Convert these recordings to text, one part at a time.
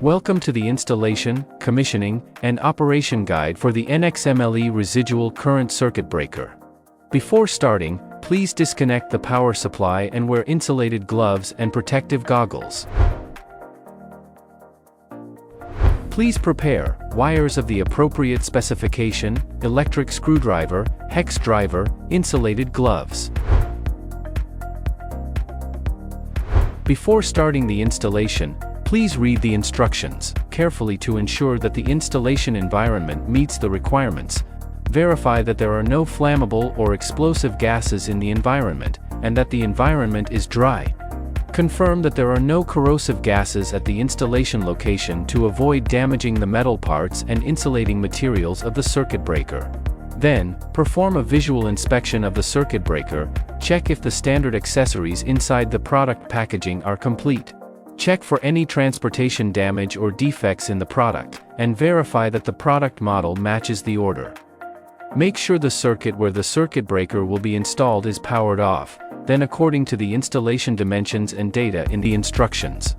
Welcome to the installation, commissioning, and operation guide for the NXMLE residual current circuit breaker. Before starting, please disconnect the power supply and wear insulated gloves and protective goggles. Please prepare wires of the appropriate specification, electric screwdriver, hex driver, insulated gloves. Before starting the installation, please read the instructions carefully to ensure that the installation environment meets the requirements. Verify that there are no flammable or explosive gases in the environment, and that the environment is dry. Confirm that there are no corrosive gases at the installation location to avoid damaging the metal parts and insulating materials of the circuit breaker. Then, perform a visual inspection of the circuit breaker. Check if the standard accessories inside the product packaging are complete. Check for any transportation damage or defects in the product, and verify that the product model matches the order. Make sure the circuit where the circuit breaker will be installed is powered off, then according to the installation dimensions and data in the instructions.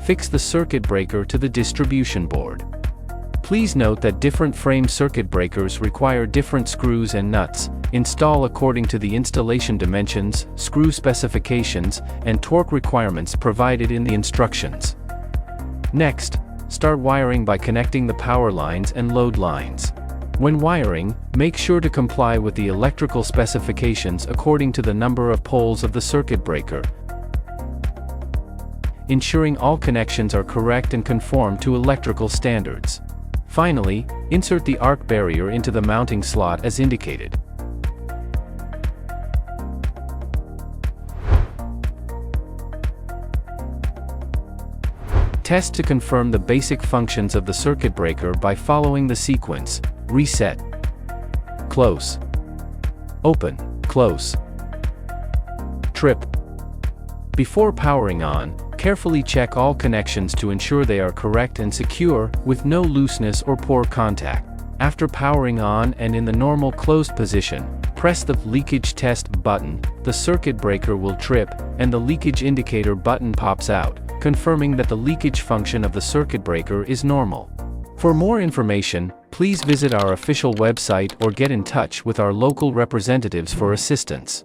Fix the circuit breaker to the distribution board. Please note that different frame circuit breakers require different screws and nuts. Install according to the installation dimensions, screw specifications, and torque requirements provided in the instructions. Next, start wiring by connecting the power lines and load lines. When wiring, make sure to comply with the electrical specifications according to the number of poles of the circuit breaker, ensuring all connections are correct and conform to electrical standards. Finally, insert the arc barrier into the mounting slot as indicated. Test to confirm the basic functions of the circuit breaker by following the sequence: reset, close, open, close, trip. Before powering on, carefully check all connections to ensure they are correct and secure, with no looseness or poor contact. After powering on and in the normal closed position, press the leakage test button. The circuit breaker will trip, and the leakage indicator button pops out, confirming that the leakage function of the circuit breaker is normal. For more information, please visit our official website or get in touch with our local representatives for assistance.